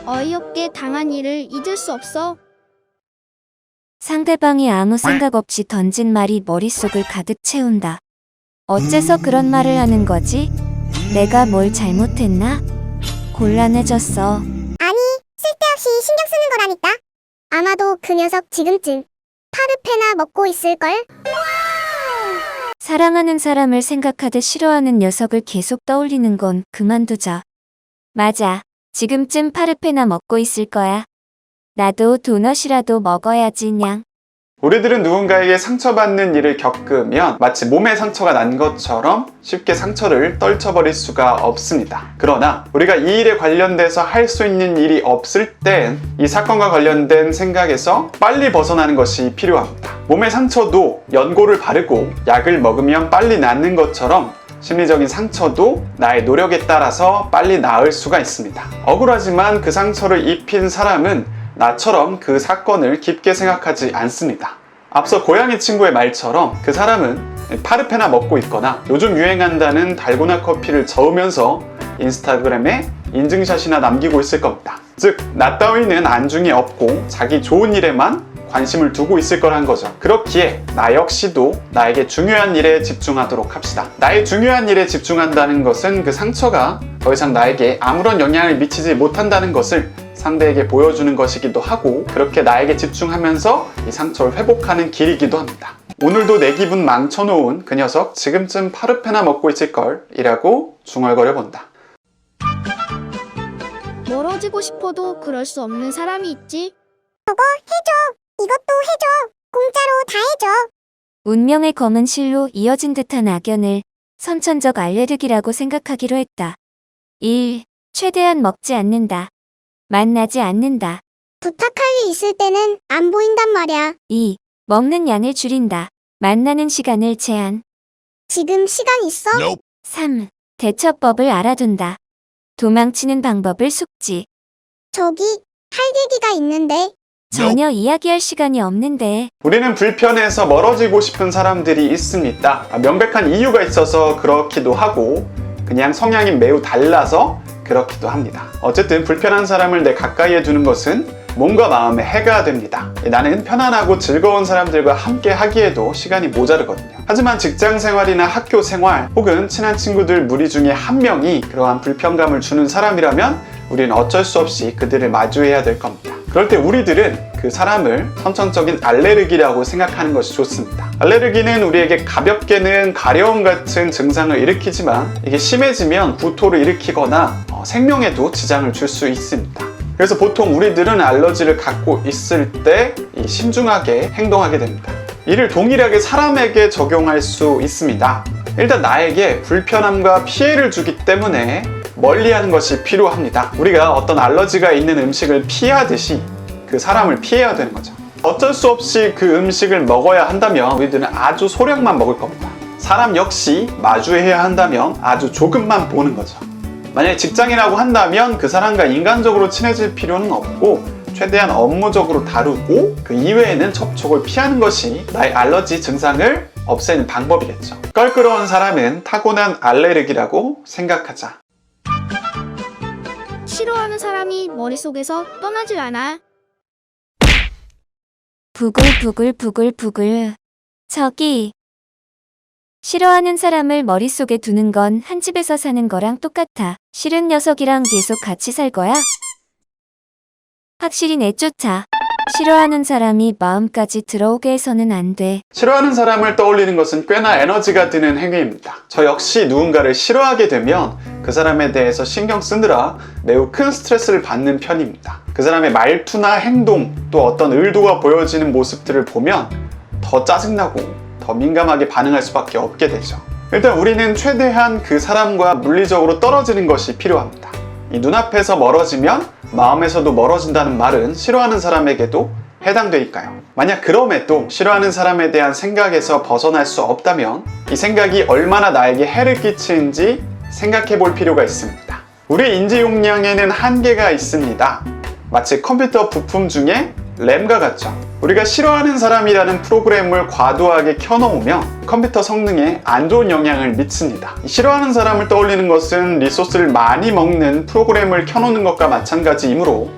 어이없게 당한 일을 잊을 수 없어. 상대방이 아무 생각 없이 던진 말이 머릿속을 가득 채운다. 어째서 그런 말을 하는 거지? 내가 뭘 잘못했나? 곤란해졌어. 아니, 쓸데없이 신경 쓰는 거라니까. 아마도 그 녀석 지금쯤 파르페나 먹고 있을걸? 사랑하는 사람을 생각하듯 싫어하는 녀석을 계속 떠올리는 건 그만두자. 맞아. 지금쯤 파르페나 먹고 있을 거야. 나도 도넛이라도 먹어야지 냥. 우리들은 누군가에게 상처받는 일을 겪으면 마치 몸에 상처가 난 것처럼 쉽게 상처를 떨쳐버릴 수가 없습니다. 그러나 우리가 이 일에 관련돼서 할 수 있는 일이 없을 땐 이 사건과 관련된 생각에서 빨리 벗어나는 것이 필요합니다. 몸의 상처도 연고를 바르고 약을 먹으면 빨리 낫는 것처럼 심리적인 상처도 나의 노력에 따라서 빨리 나을 수가 있습니다. 억울하지만 그 상처를 입힌 사람은 나처럼 그 사건을 깊게 생각하지 않습니다. 앞서 고양이 친구의 말처럼 그 사람은 파르페나 먹고 있거나 요즘 유행한다는 달고나 커피를 저으면서 인스타그램에 인증샷이나 남기고 있을 겁니다. 즉, 나 따위는 안중에 없고 자기 좋은 일에만 관심을 두고 있을 거란 거죠. 그렇기에 나 역시도 나에게 중요한 일에 집중하도록 합시다. 나의 중요한 일에 집중한다는 것은 그 상처가 더 이상 나에게 아무런 영향을 미치지 못한다는 것을 상대에게 보여주는 것이기도 하고, 그렇게 나에게 집중하면서 이 상처를 회복하는 길이기도 합니다. 오늘도 내 기분 망쳐놓은 그 녀석 지금쯤 파르페나 먹고 있을걸 이라고 중얼거려 본다. 멀어지고 싶어도 그럴 수 없는 사람이 있지. 저거 해줘. 이것도 해줘. 공짜로 다 해줘. 운명의 검은 실로 이어진 듯한 악연을 선천적 알레르기라고 생각하기로 했다. 1. 최대한 먹지 않는다. 만나지 않는다. 부탁할 일 있을 때는 안 보인단 말이야. 2. 먹는 양을 줄인다. 만나는 시간을 제한. 지금 시간 있어? 3. 대처법을 알아둔다. 도망치는 방법을 숙지. 저기 할 얘기가 있는데. 전혀 이야기할 시간이 없는데. 우리는 불편해서 멀어지고 싶은 사람들이 있습니다. 명백한 이유가 있어서 그렇기도 하고 그냥 성향이 매우 달라서 그렇기도 합니다. 어쨌든 불편한 사람을 내 가까이에 두는 것은 몸과 마음에 해가 됩니다. 나는 편안하고 즐거운 사람들과 함께 하기에도 시간이 모자르거든요. 하지만 직장 생활이나 학교 생활 혹은 친한 친구들 무리 중에 한 명이 그러한 불편감을 주는 사람이라면 우리는 어쩔 수 없이 그들을 마주해야 될 겁니다. 그럴 때 우리들은 그 사람을 선천적인 알레르기라고 생각하는 것이 좋습니다. 알레르기는 우리에게 가볍게는 가려움 같은 증상을 일으키지만 이게 심해지면 구토를 일으키거나 생명에도 지장을 줄 수 있습니다. 그래서 보통 우리들은 알러지를 갖고 있을 때 신중하게 행동하게 됩니다. 이를 동일하게 사람에게 적용할 수 있습니다. 일단 나에게 불편함과 피해를 주기 때문에 멀리하는 것이 필요합니다. 우리가 어떤 알러지가 있는 음식을 피하듯이 그 사람을 피해야 되는 거죠. 어쩔 수 없이 그 음식을 먹어야 한다면 우리들은 아주 소량만 먹을 겁니다. 사람 역시 마주해야 한다면 아주 조금만 보는 거죠. 만약에 직장이라고 한다면 그 사람과 인간적으로 친해질 필요는 없고 최대한 업무적으로 다루고 그 이외에는 접촉을 피하는 것이 나의 알러지 증상을 없애는 방법이겠죠. 껄끄러운 사람은 타고난 알레르기라고 생각하자. 싫어하는 사람이 머릿속에서 떠나질 않아. 부글부글부글부글. 저기. 싫어하는 사람을 머릿속에 두는 건 한 집에서 사는 거랑 똑같아. 싫은 녀석이랑 계속 같이 살 거야? 확실히 내쫓아. 싫어하는 사람이 마음까지 들어오게 해서는 안 돼. 싫어하는 사람을 떠올리는 것은 꽤나 에너지가 드는 행위입니다. 저 역시 누군가를 싫어하게 되면 그 사람에 대해서 신경 쓰느라 매우 큰 스트레스를 받는 편입니다. 그 사람의 말투나 행동, 또 어떤 의도가 보여지는 모습들을 보면 더 짜증나고 더 민감하게 반응할 수밖에 없게 되죠. 일단 우리는 최대한 그 사람과 물리적으로 떨어지는 것이 필요합니다. 이 눈앞에서 멀어지면 마음에서도 멀어진다는 말은 싫어하는 사람에게도 해당되니까요. 만약 그럼에도 싫어하는 사람에 대한 생각에서 벗어날 수 없다면 이 생각이 얼마나 나에게 해를 끼치는지 생각해 볼 필요가 있습니다. 우리 인지 용량에는 한계가 있습니다. 마치 컴퓨터 부품 중에 램과 같죠. 우리가 싫어하는 사람이라는 프로그램을 과도하게 켜놓으면 컴퓨터 성능에 안 좋은 영향을 미칩니다. 싫어하는 사람을 떠올리는 것은 리소스를 많이 먹는 프로그램을 켜놓는 것과 마찬가지이므로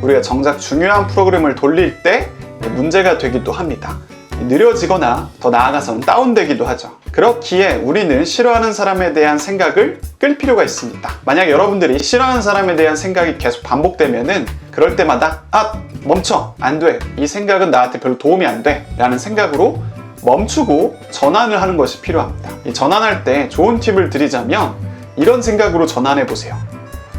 우리가 정작 중요한 프로그램을 돌릴 때 문제가 되기도 합니다. 느려지거나 더 나아가서는 다운되기도 하죠. 그렇기에 우리는 싫어하는 사람에 대한 생각을 끌 필요가 있습니다. 만약 여러분들이 싫어하는 사람에 대한 생각이 계속 반복되면은 그럴 때마다 멈춰! 안 돼! 이 생각은 나한테 별로 도움이 안 돼! 라는 생각으로 멈추고 전환을 하는 것이 필요합니다. 이 전환할 때 좋은 팁을 드리자면 이런 생각으로 전환해 보세요.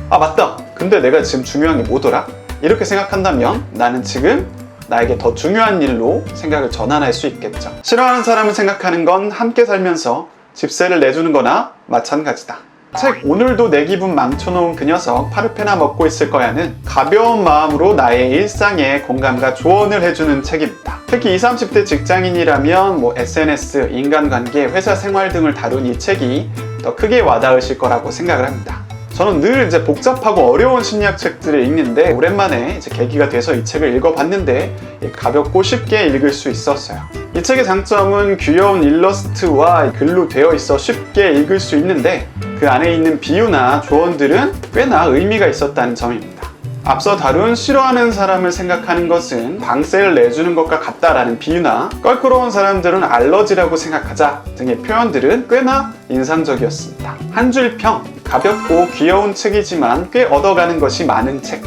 맞다! 근데 내가 지금 중요한 게 뭐더라? 이렇게 생각한다면 나는 지금 나에게 더 중요한 일로 생각을 전환할 수 있겠죠. 싫어하는 사람을 생각하는 건 함께 살면서 집세를 내주는 거나 마찬가지다. 책 오늘도 내 기분 망쳐놓은 그 녀석 파르페나 먹고 있을 거야는 가벼운 마음으로 나의 일상에 공감과 조언을 해주는 책입니다. 특히 20, 30대 직장인이라면 SNS, 인간관계, 회사 생활 등을 다룬 이 책이 더 크게 와닿으실 거라고 생각을 합니다. 저는 늘 이제 복잡하고 어려운 심리학 책들을 읽는데 오랜만에 이제 계기가 돼서 이 책을 읽어봤는데 가볍고 쉽게 읽을 수 있었어요. 이 책의 장점은 귀여운 일러스트와 글로 되어 있어 쉽게 읽을 수 있는데 그 안에 있는 비유나 조언들은 꽤나 의미가 있었다는 점입니다. 앞서 다룬 싫어하는 사람을 생각하는 것은 방세를 내주는 것과 같다라는 비유나 껄끄러운 사람들은 알러지라고 생각하자 등의 표현들은 꽤나 인상적이었습니다. 한 줄 평, 가볍고 귀여운 책이지만 꽤 얻어가는 것이 많은 책.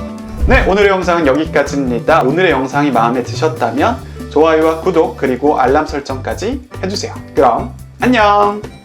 네, 오늘의 영상은 여기까지입니다. 오늘의 영상이 마음에 드셨다면 좋아요와 구독 그리고 알람 설정까지 해주세요. 그럼 안녕!